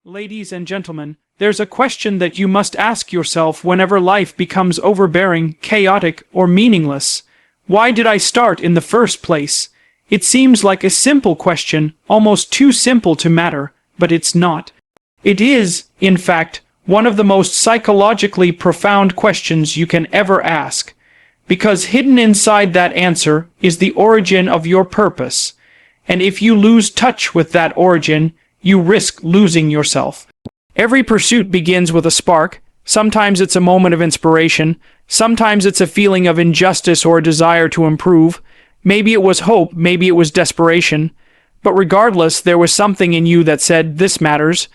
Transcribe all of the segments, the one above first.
Ladies and gentlemen, there's a question that you must ask yourself whenever life becomes overbearing, chaotic, or meaningless. Why did I start in the first place? It seems like a simple question, almost too simple to matter, but it's not. It is, in fact, one of the most psychologically profound questions you can ever ask, because hidden inside that answer is the origin of your purpose, and if you lose touch with that origin, you risk losing yourself. Every pursuit begins with a spark. Sometimes it's a moment of inspiration, sometimes it's a feeling of injustice or a desire to improve. Maybe it was hope, maybe it was desperation, but regardless, there was something in you that said, "This matters."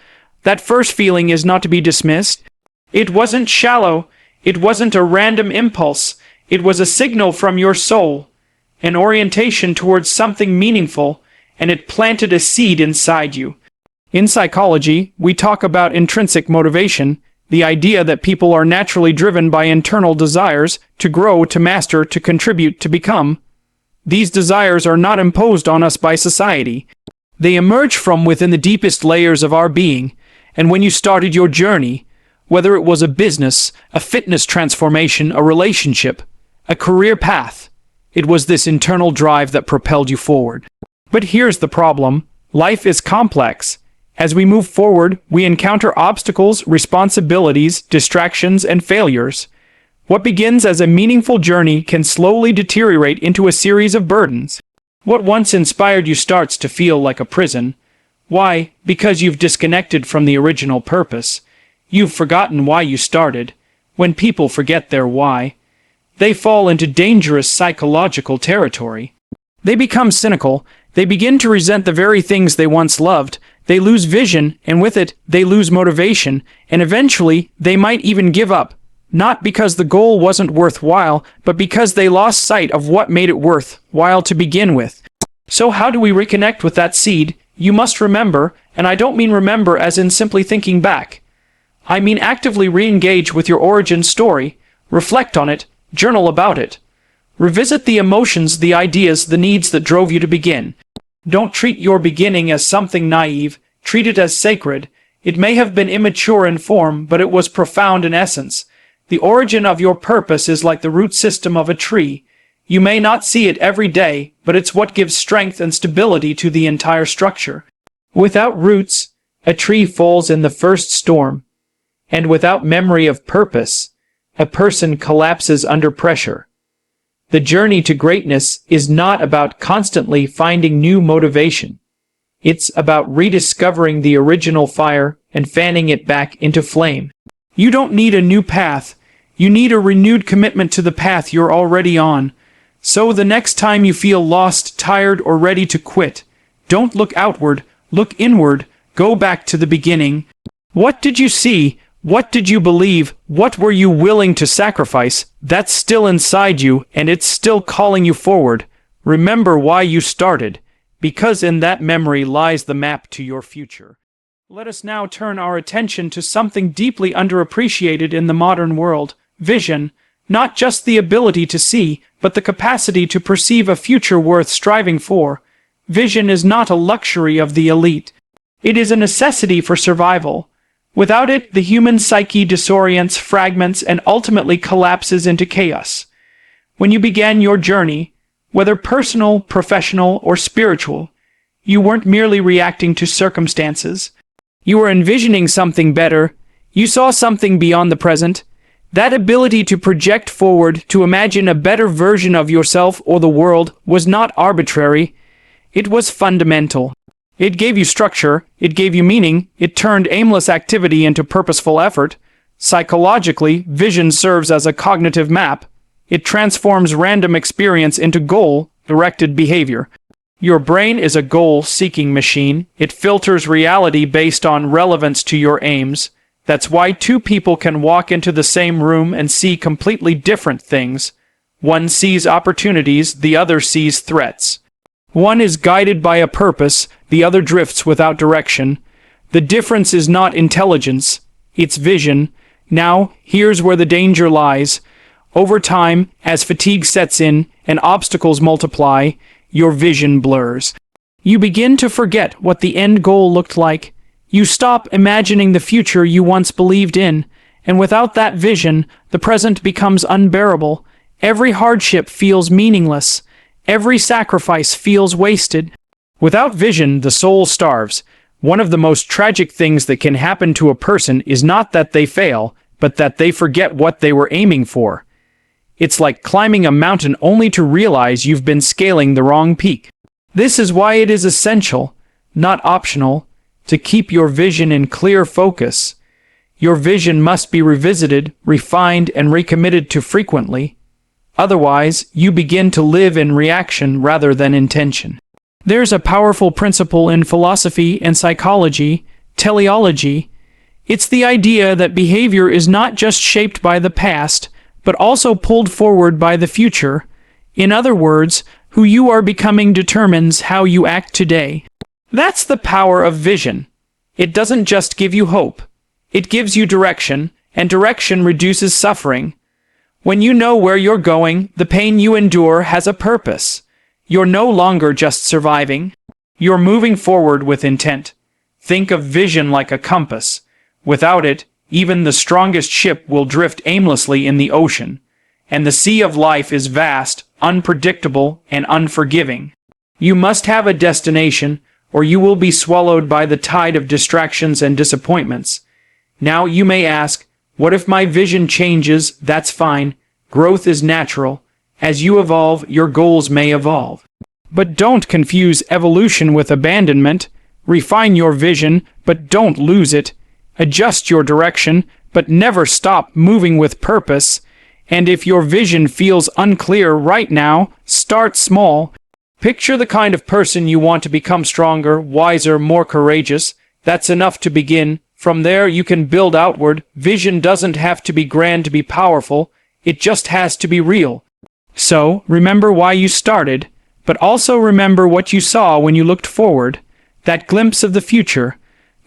That first feeling is not to be dismissed. It wasn't shallow, it wasn't a random impulse, it was a signal from your soul, an orientation towards something meaningful, and it planted a seed inside you. In psychology, we talk about intrinsic motivation, the idea that people are naturally driven by internal desires to grow, to master, to contribute, to become. These desires are not imposed on us by society. They emerge from within the deepest layers of our being, and when you started your journey, whether it was a business, a fitness transformation, a relationship, a career path, it was this internal drive that propelled you forward. But here's the problem. Life is complex. As we move forward, we encounter obstacles, responsibilities, distractions, and failures. What begins as a meaningful journey can slowly deteriorate into a series of burdens. What once inspired you starts to feel like a prison. Why? Because you've disconnected from the original purpose. You've forgotten why you started. When people forget their why, they fall into dangerous psychological territory. They become cynical. They begin to resent the very things they once loved. They lose vision, and with it, they lose motivation, and eventually, they might even give up. Not because the goal wasn't worthwhile, but because they lost sight of what made it worthwhile to begin with. So how do we reconnect with that seed? You must remember, and I don't mean remember as in simply thinking back. I mean actively re-engage with your origin story, reflect on it, journal about it. Revisit the emotions, the ideas, the needs that drove you to begin. Don't treat your beginning as something naive, treat it as sacred. It may have been immature in form, but it was profound in essence. The origin of your purpose is like the root system of a tree. You may not see it every day, but it's what gives strength and stability to the entire structure. Without roots, a tree falls in the first storm. And without memory of purpose, a person collapses under pressure. The journey to greatness is not about constantly finding new motivation. It's about rediscovering the original fire and fanning it back into flame. You don't need a new path. You need a renewed commitment to the path you're already on. So the next time you feel lost, tired, or ready to quit, don't look outward, look inward, go back to the beginning. What did you see? What did you believe? What were you willing to sacrifice? That's still inside you, and it's still calling you forward. Remember why you started, because in that memory lies the map to your future. Let us now turn our attention to something deeply underappreciated in the modern world: vision. Not just the ability to see, but the capacity to perceive a future worth striving for. Vision is not a luxury of the elite. It is a necessity for survival. Without it, the human psyche disorients, fragments, and ultimately collapses into chaos. When you began your journey, whether personal, professional, or spiritual, you weren't merely reacting to circumstances. You were envisioning something better. You saw something beyond the present. That ability to project forward, to imagine a better version of yourself or the world, was not arbitrary. It was fundamental. It gave you structure, it gave you meaning, it turned aimless activity into purposeful effort. Psychologically, vision serves as a cognitive map. It transforms random experience into goal-directed behavior. Your brain is a goal-seeking machine. It filters reality based on relevance to your aims. That's why two people can walk into the same room and see completely different things. One sees opportunities, the other sees threats. One is guided by a purpose, the other drifts without direction. The difference is not intelligence, it's vision. Now, here's where the danger lies. Over time, as fatigue sets in and obstacles multiply, your vision blurs. You begin to forget what the end goal looked like. You stop imagining the future you once believed in, and without that vision, the present becomes unbearable. Every hardship feels meaningless. Every sacrifice feels wasted. Without vision, the soul starves. One of the most tragic things that can happen to a person is not that they fail, but that they forget what they were aiming for. It's like climbing a mountain only to realize you've been scaling the wrong peak. This is why it is essential, not optional, to keep your vision in clear focus. Your vision must be revisited, refined, and recommitted to frequently. Otherwise, you begin to live in reaction rather than intention. There's a powerful principle in philosophy and psychology, teleology. It's the idea that behavior is not just shaped by the past, but also pulled forward by the future. In other words, who you are becoming determines how you act today. That's the power of vision. It doesn't just give you hope. It gives you direction, and direction reduces suffering. When you know where you're going, the pain you endure has a purpose. You're no longer just surviving. You're moving forward with intent. Think of vision like a compass. Without it, even the strongest ship will drift aimlessly in the ocean. And the sea of life is vast, unpredictable, and unforgiving. You must have a destination, or you will be swallowed by the tide of distractions and disappointments. Now you may ask, what if my vision changes? That's fine. Growth is natural. As you evolve, your goals may evolve. But don't confuse evolution with abandonment. Refine your vision, but don't lose it. Adjust your direction, but never stop moving with purpose. And if your vision feels unclear right now, start small. Picture the kind of person you want to become: stronger, wiser, more courageous. That's enough to begin. From there, you can build outward. Vision doesn't have to be grand to be powerful. It just has to be real. So, remember why you started, but also remember what you saw when you looked forward. That glimpse of the future.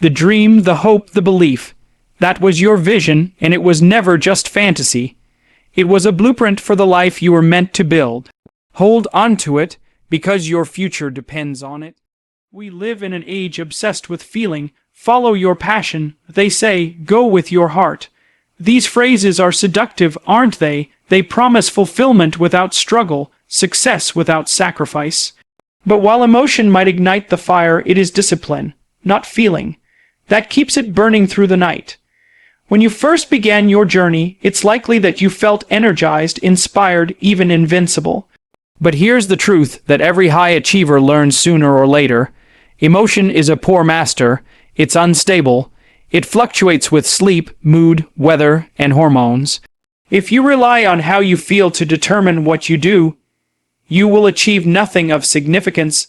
The dream, the hope, the belief. That was your vision, and it was never just fantasy. It was a blueprint for the life you were meant to build. Hold on to it, because your future depends on it. We live in an age obsessed with feeling. Follow your passion, they say, go with your heart. These phrases are seductive, aren't they? They promise fulfillment without struggle, success without sacrifice. But while emotion might ignite the fire, it is discipline, not feeling, that keeps it burning through the night. When you first began your journey, it's likely that you felt energized, inspired, even invincible. But here's the truth that every high achiever learns sooner or later. Emotion is a poor master. It's unstable. It fluctuates with sleep, mood, weather, and hormones. If you rely on how you feel to determine what you do, you will achieve nothing of significance,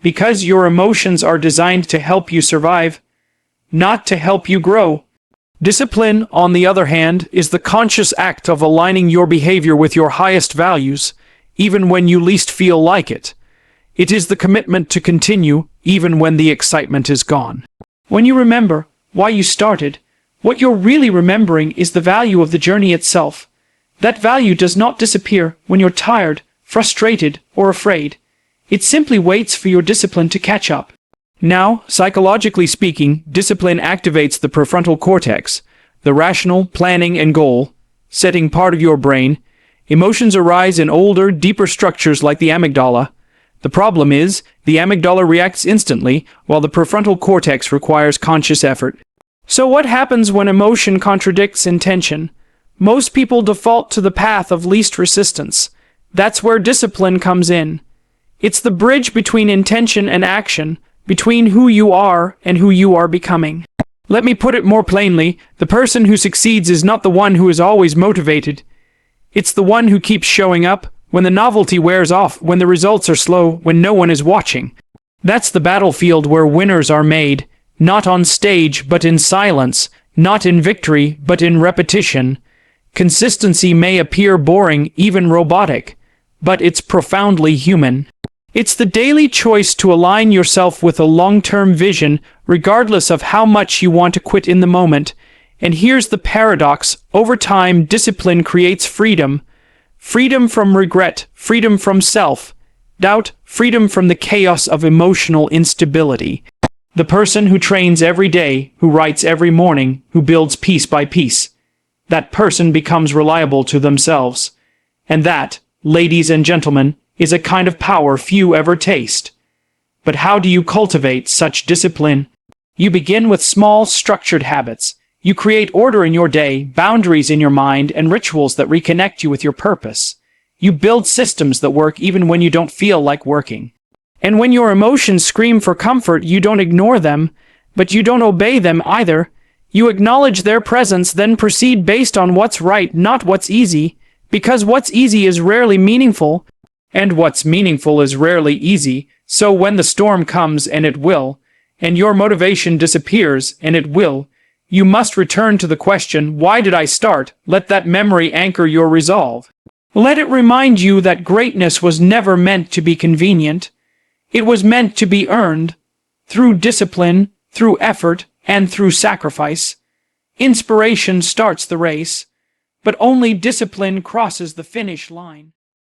because your emotions are designed to help you survive, not to help you grow. Discipline, on the other hand, is the conscious act of aligning your behavior with your highest values, even when you least feel like it. It is the commitment to continue, even when the excitement is gone. When you remember why you started, what you're really remembering is the value of the journey itself. That value does not disappear when you're tired, frustrated, or afraid. It simply waits for your discipline to catch up. Now, psychologically speaking, discipline activates the prefrontal cortex, the rational, planning, and goal-setting part of your brain. Emotions arise in older, deeper structures like the amygdala. The problem is, the amygdala reacts instantly, while the prefrontal cortex requires conscious effort. So what happens when emotion contradicts intention? Most people default to the path of least resistance. That's where discipline comes in. It's the bridge between intention and action, between who you are and who you are becoming. Let me put it more plainly, the person who succeeds is not the one who is always motivated. It's the one who keeps showing up, when the novelty wears off, when the results are slow, when no one is watching. That's the battlefield where winners are made, not on stage but in silence, not in victory but in repetition. Consistency may appear boring, even robotic, but it's profoundly human. It's the daily choice to align yourself with a long-term vision, regardless of how much you want to quit in the moment. And here's the paradox: over time, discipline creates freedom. Freedom from regret, freedom from self-doubt, freedom from the chaos of emotional instability. The person who trains every day, who writes every morning, who builds piece by piece. That person becomes reliable to themselves. And that, ladies and gentlemen, is a kind of power few ever taste. But how do you cultivate such discipline? You begin with small, structured habits. You create order in your day, boundaries in your mind, and rituals that reconnect you with your purpose. You build systems that work even when you don't feel like working. And when your emotions scream for comfort, you don't ignore them, but you don't obey them either. You acknowledge their presence, then proceed based on what's right, not what's easy, because what's easy is rarely meaningful, and what's meaningful is rarely easy. So when the storm comes, and it will, and your motivation disappears, and it will, you must return to the question, why did I start? Let that memory anchor your resolve. Let it remind you that greatness was never meant to be convenient. It was meant to be earned, through discipline, through effort, and through sacrifice. Inspiration starts the race, but only discipline crosses the finish line.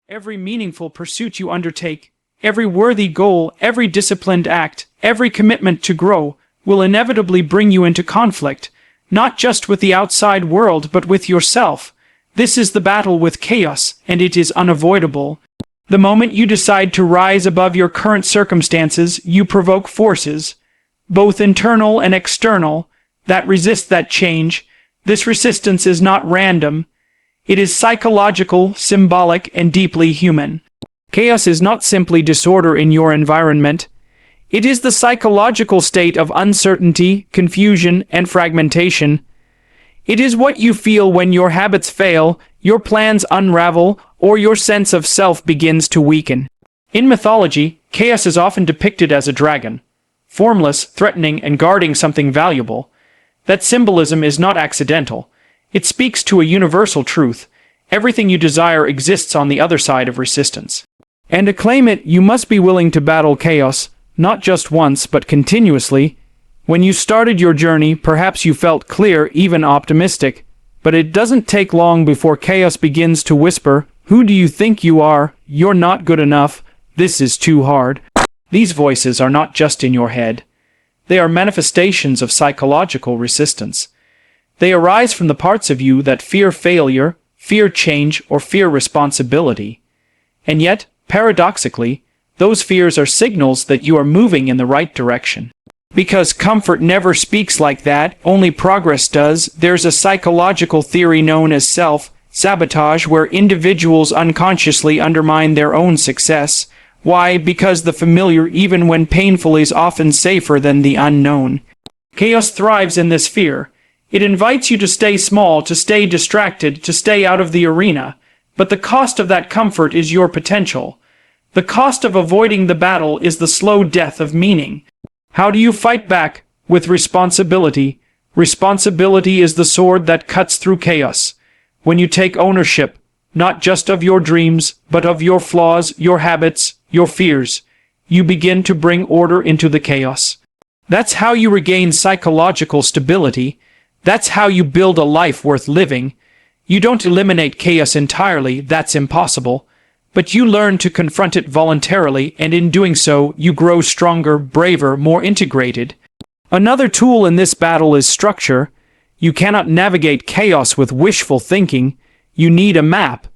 Every meaningful pursuit you undertake, every worthy goal, every disciplined act, every commitment to grow, will inevitably bring you into conflict, not just with the outside world, but with yourself. This is the battle with chaos, and it is unavoidable. The moment you decide to rise above your current circumstances, you provoke forces, both internal and external, that resist that change. This resistance is not random. It is psychological, symbolic, and deeply human. Chaos is not simply disorder in your environment. It is the psychological state of uncertainty, confusion, and fragmentation. It is what you feel when your habits fail, your plans unravel, or your sense of self begins to weaken. In mythology, chaos is often depicted as a dragon, formless, threatening, and guarding something valuable. That symbolism is not accidental. It speaks to a universal truth. Everything you desire exists on the other side of resistance. And to claim it, you must be willing to battle chaos, not just once, but continuously. When you started your journey, perhaps you felt clear, even optimistic, but it doesn't take long before chaos begins to whisper, "Who do you think you are? You're not good enough. This is too hard." These voices are not just in your head. They are manifestations of psychological resistance. They arise from the parts of you that fear failure, fear change, or fear responsibility. And yet, paradoxically, those fears are signals that you are moving in the right direction. Because comfort never speaks like that, only progress does. There's a psychological theory known as self-sabotage, where individuals unconsciously undermine their own success. Why? Because the familiar, even when painful, is often safer than the unknown. Chaos thrives in this fear. It invites you to stay small, to stay distracted, to stay out of the arena. But the cost of that comfort is your potential. The cost of avoiding the battle is the slow death of meaning. How do you fight back? With responsibility. Responsibility is the sword that cuts through chaos. When you take ownership, not just of your dreams, but of your flaws, your habits, your fears, you begin to bring order into the chaos. That's how you regain psychological stability. That's how you build a life worth living. You don't eliminate chaos entirely, that's impossible. But you learn to confront it voluntarily, and in doing so, you grow stronger, braver, more integrated. Another tool in this battle is structure. You cannot navigate chaos with wishful thinking. You need a map,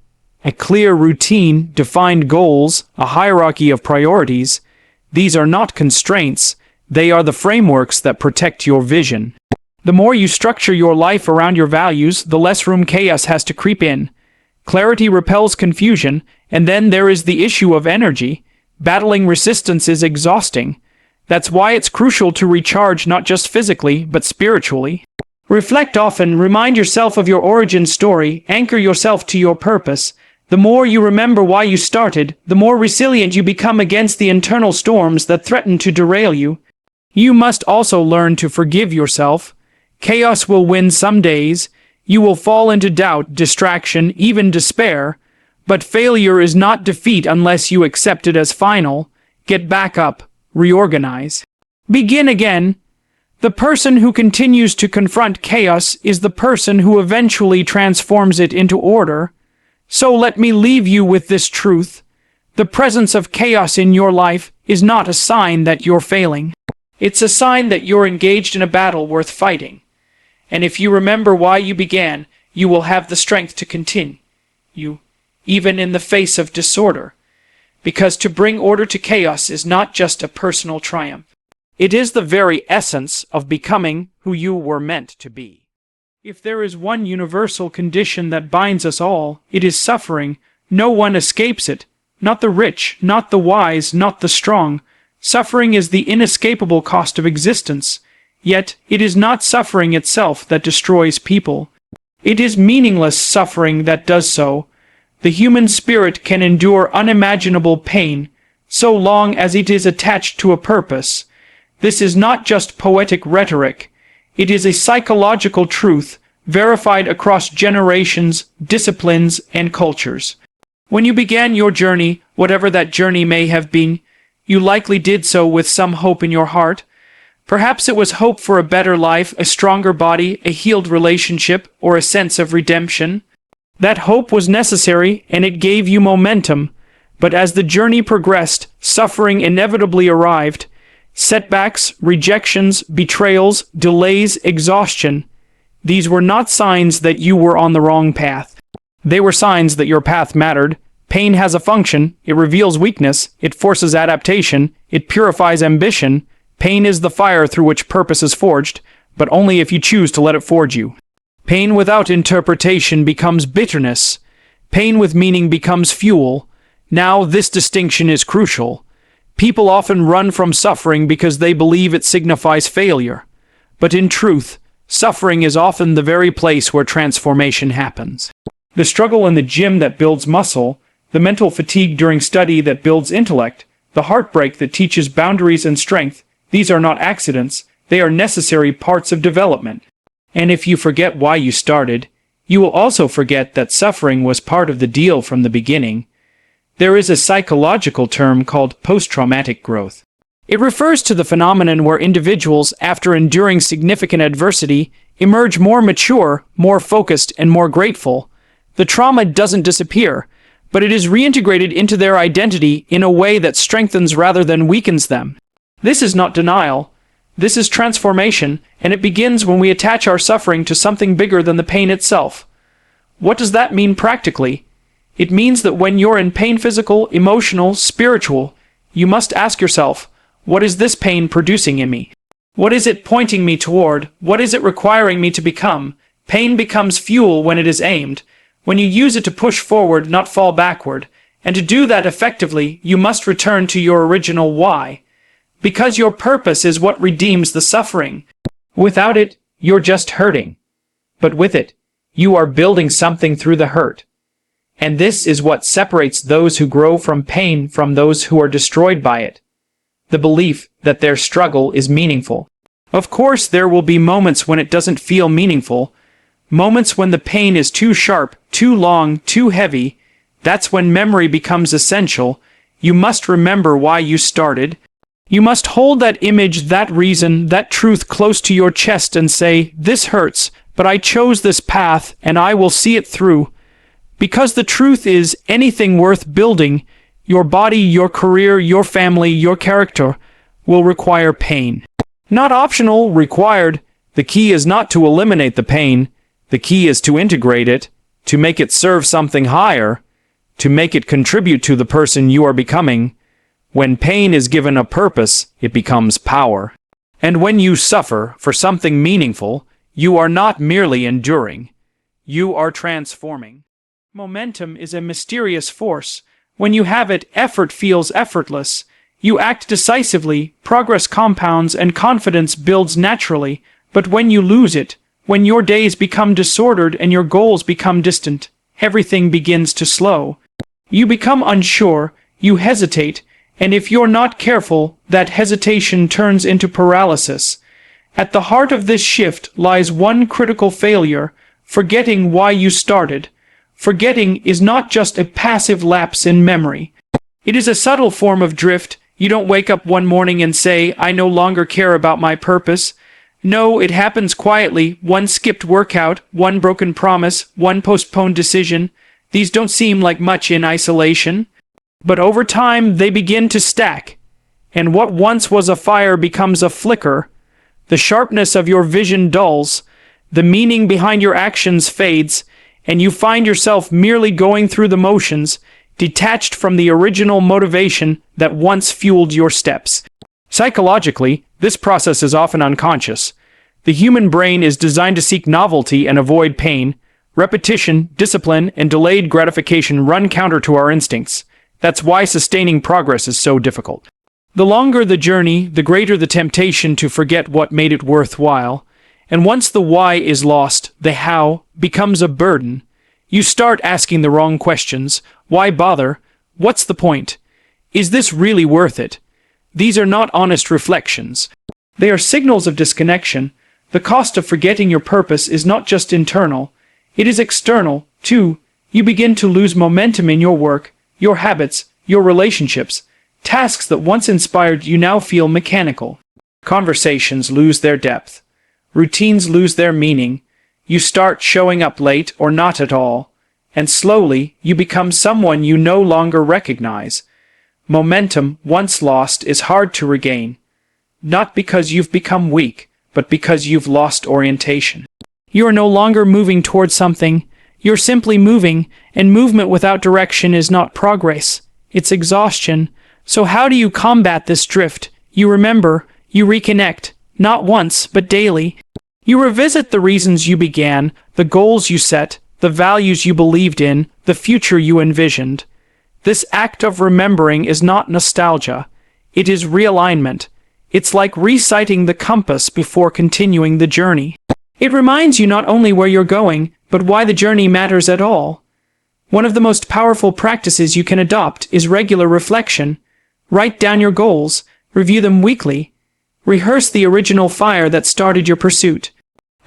a clear routine, defined goals, a hierarchy of priorities. These are not constraints. They are the frameworks that protect your vision. The more you structure your life around your values, the less room chaos has to creep in. Clarity repels confusion, and then there is the issue of energy. Battling resistance is exhausting. That's why it's crucial to recharge not just physically, but spiritually. Reflect often, remind yourself of your origin story, anchor yourself to your purpose. The more you remember why you started, the more resilient you become against the internal storms that threaten to derail you. You must also learn to forgive yourself. Chaos will win some days. You will fall into doubt, distraction, even despair. But failure is not defeat unless you accept it as final. Get back up. Reorganize. Begin again. The person who continues to confront chaos is the person who eventually transforms it into order. So let me leave you with this truth. The presence of chaos in your life is not a sign that you're failing. It's a sign that you're engaged in a battle worth fighting. And if you remember why you began, you will have the strength to continue, even in the face of disorder. Because to bring order to chaos is not just a personal triumph. It is the very essence of becoming who you were meant to be. If there is one universal condition that binds us all, it is suffering. No one escapes it. Not the rich, not the wise, not the strong. Suffering is the inescapable cost of existence. Yet, it is not suffering itself that destroys people. It is meaningless suffering that does so. The human spirit can endure unimaginable pain, so long as it is attached to a purpose. This is not just poetic rhetoric. It is a psychological truth, verified across generations, disciplines, and cultures. When you began your journey, whatever that journey may have been, you likely did so with some hope in your heart. Perhaps it was hope for a better life, a stronger body, a healed relationship, or a sense of redemption. That hope was necessary, and it gave you momentum. But as the journey progressed, suffering inevitably arrived. Setbacks, rejections, betrayals, delays, exhaustion. These were not signs that you were on the wrong path. They were signs that your path mattered. Pain has a function. It reveals weakness. It forces adaptation. It purifies ambition. Pain is the fire through which purpose is forged, but only if you choose to let it forge you. Pain without interpretation becomes bitterness. Pain with meaning becomes fuel. Now, this distinction is crucial. People often run from suffering because they believe it signifies failure. But in truth, suffering is often the very place where transformation happens. The struggle in the gym that builds muscle, the mental fatigue during study that builds intellect, the heartbreak that teaches boundaries and strength, these are not accidents, they are necessary parts of development. And if you forget why you started, you will also forget that suffering was part of the deal from the beginning. There is a psychological term called post-traumatic growth. It refers to the phenomenon where individuals, after enduring significant adversity, emerge more mature, more focused, and more grateful. The trauma doesn't disappear, but it is reintegrated into their identity in a way that strengthens rather than weakens them. This is not denial. This is transformation, and it begins when we attach our suffering to something bigger than the pain itself. What does that mean practically? It means that when you're in pain, physical, emotional, spiritual, you must ask yourself, what is this pain producing in me? What is it pointing me toward? What is it requiring me to become? Pain becomes fuel when it is aimed, when you use it to push forward, not fall backward. And to do that effectively, you must return to your original why. Because your purpose is what redeems the suffering. Without it, you're just hurting. But with it, you are building something through the hurt. And this is what separates those who grow from pain from those who are destroyed by it. The belief that their struggle is meaningful. Of course, there will be moments when it doesn't feel meaningful. Moments when the pain is too sharp, too long, too heavy. That's when memory becomes essential. You must remember why you started. You must hold that image, that reason, that truth close to your chest and say, this hurts, but I chose this path and I will see it through. Because the truth is, anything worth building, your body, your career, your family, your character, will require pain. Not optional, required. The key is not to eliminate the pain. The key is to integrate it, to make it serve something higher, to make it contribute to the person you are becoming. When pain is given a purpose, it becomes power. And when you suffer for something meaningful, you are not merely enduring. You are transforming. Momentum is a mysterious force. When you have it, effort feels effortless. You act decisively, progress compounds, and confidence builds naturally. But when you lose it, when your days become disordered and your goals become distant, everything begins to slow. You become unsure, you hesitate, and if you're not careful, that hesitation turns into paralysis. At the heart of this shift lies one critical failure: forgetting why you started. Forgetting is not just a passive lapse in memory. It is a subtle form of drift. You don't wake up one morning and say, I no longer care about my purpose. No, it happens quietly. One skipped workout, one broken promise, one postponed decision. These don't seem like much in isolation. But over time, they begin to stack. and what once was a fire becomes a flicker. The sharpness of your vision dulls, the meaning behind your actions fades, and you find yourself merely going through the motions, detached from the original motivation that once fueled your steps. Psychologically, this process is often unconscious. The human brain is designed to seek novelty and avoid pain. Repetition, discipline, and delayed gratification run counter to our instincts. That's why sustaining progress is so difficult. The longer the journey, the greater the temptation to forget what made it worthwhile. And once the why is lost, the how becomes a burden. You start asking the wrong questions. Why bother? What's the point? Is this really worth it? These are not honest reflections. They are signals of disconnection. The cost of forgetting your purpose is not just internal, it is external, too. You begin to lose momentum in your work, your habits, your relationships. Tasks that once inspired you now feel mechanical. Conversations lose their depth. Routines lose their meaning. You start showing up late or not at all. And slowly, you become someone you no longer recognize. Momentum, once lost, is hard to regain. Not because you've become weak, but because you've lost orientation. You are no longer moving towards something. You're simply moving, and movement without direction is not progress. It's exhaustion. So how do you combat this drift? You remember, you reconnect, not once, but daily. You revisit the reasons you began, the goals you set, the values you believed in, the future you envisioned. This act of remembering is not nostalgia. It is realignment. It's like reciting the compass before continuing the journey. It reminds you not only where you're going, but why the journey matters at all. One of the most powerful practices you can adopt is regular reflection. Write down your goals, review them weekly. Rehearse the original fire that started your pursuit.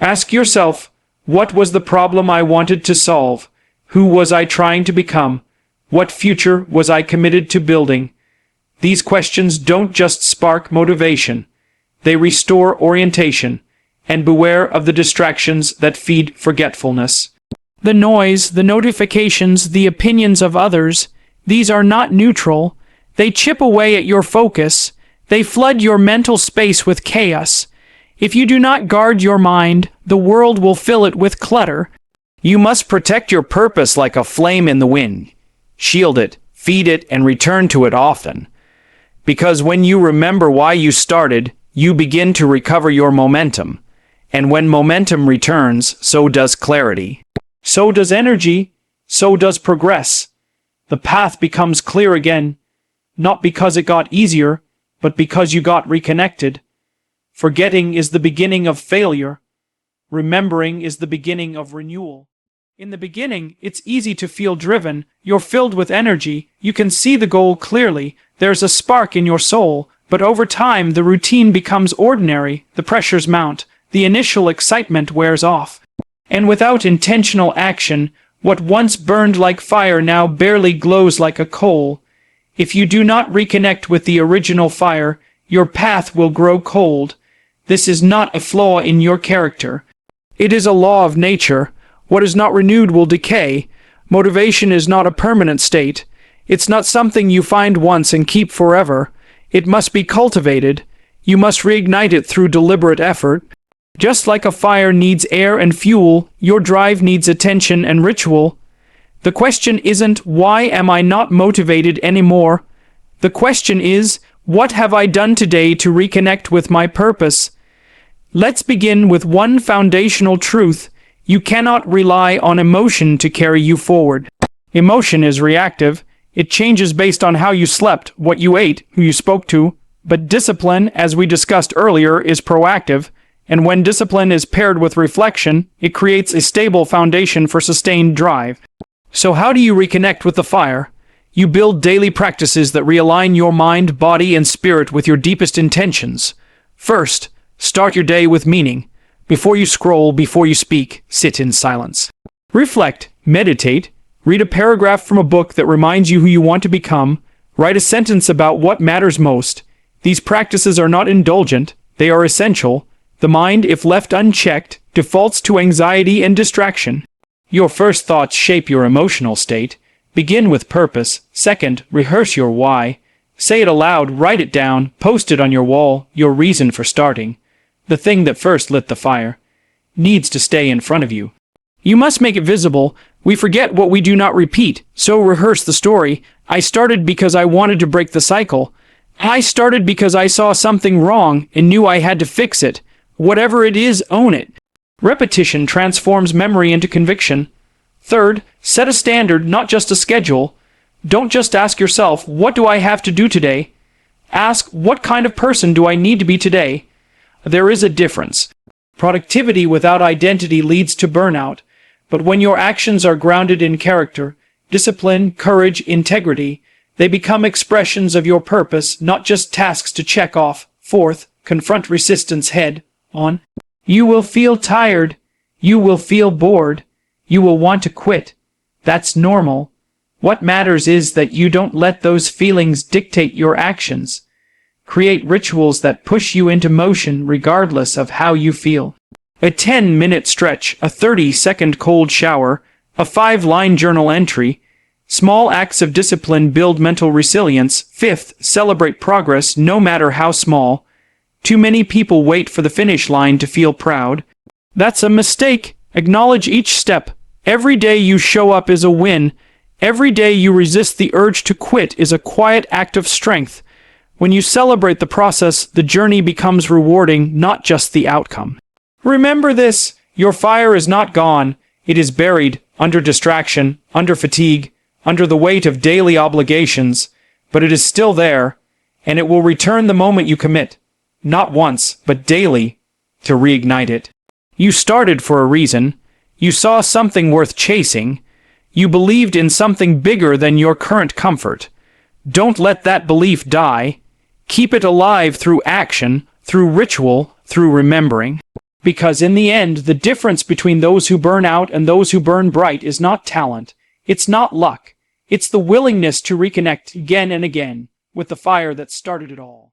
Ask yourself, what was the problem I wanted to solve? Who was I trying to become? What future was I committed to building? These questions don't just spark motivation. They restore orientation. And beware of the distractions that feed forgetfulness. The noise, the notifications, the opinions of others, these are not neutral. They chip away at your focus. They flood your mental space with chaos. If you do not guard your mind, the world will fill it with clutter. You must protect your purpose like a flame in the wind. Shield it, feed it, and return to it often. Because when you remember why you started, you begin to recover your momentum. And when momentum returns, so does clarity. So does energy. So does progress. The path becomes clear again, not because it got easier, but because you got reconnected. Forgetting is the beginning of failure. Remembering is the beginning of renewal. In the beginning, it's easy to feel driven. You're filled with energy. You can see the goal clearly. There's a spark in your soul. But over time, the routine becomes ordinary. The pressures mount. The initial excitement wears off. And without intentional action, what once burned like fire now barely glows like a coal. If you do not reconnect with the original fire, your path will grow cold. This is not a flaw in your character. It is a law of nature. What is not renewed will decay. Motivation is not a permanent state. It's not something you find once and keep forever. It must be cultivated. You must reignite it through deliberate effort. Just like a fire needs air and fuel, your drive needs attention and ritual. The question isn't, why am I not motivated anymore? The question is, what have I done today to reconnect with my purpose? Let's begin with one foundational truth. You cannot rely on emotion to carry you forward. Emotion is reactive. It changes based on how you slept, what you ate, who you spoke to. But discipline, as we discussed earlier, is proactive. And when discipline is paired with reflection, it creates a stable foundation for sustained drive. So how do you reconnect with the fire? You build daily practices that realign your mind, body, and spirit with your deepest intentions. First, start your day with meaning. Before you scroll, before you speak, sit in silence. Reflect, meditate, read a paragraph from a book that reminds you who you want to become, write a sentence about what matters most. These practices are not indulgent, they are essential. The mind, if left unchecked, defaults to anxiety and distraction. Your first thoughts shape your emotional state. Begin with purpose. Second, rehearse your why. Say it aloud, write it down, post it on your wall, your reason for starting. The thing that first lit the fire needs to stay in front of you. You must make it visible. We forget what we do not repeat, so rehearse the story. I started because I wanted to break the cycle. I started because I saw something wrong and knew I had to fix it. Whatever it is, own it. Repetition transforms memory into conviction. Third, set a standard, not just a schedule. Don't just ask yourself, what do I have to do today? Ask, what kind of person do I need to be today? There is a difference. Productivity without identity leads to burnout, but when your actions are grounded in character, discipline, courage, integrity, they become expressions of your purpose, not just tasks to check off. Fourth, confront resistance head on. You will feel tired. You will feel bored. You will want to quit. That's normal. What matters is that you don't let those feelings dictate your actions. Create rituals that push you into motion regardless of how you feel. A 10-minute stretch, a 30-second cold shower, a 5-line journal entry. Small acts of discipline build mental resilience. Fifth, celebrate progress, no matter how small. Too many people wait for the finish line to feel proud. That's a mistake. Acknowledge each step. Every day you show up is a win. Every day you resist the urge to quit is a quiet act of strength. When you celebrate the process, the journey becomes rewarding, not just the outcome. Remember this, your fire is not gone. It is buried, under distraction, under fatigue, under the weight of daily obligations, but it is still there, and it will return the moment you commit, not once, but daily, to reignite it. You started for a reason. You saw something worth chasing. You believed in something bigger than your current comfort. Don't let that belief die. Keep it alive through action, through ritual, through remembering. Because in the end, the difference between those who burn out and those who burn bright is not talent. It's not luck. It's the willingness to reconnect again and again with the fire that started it all.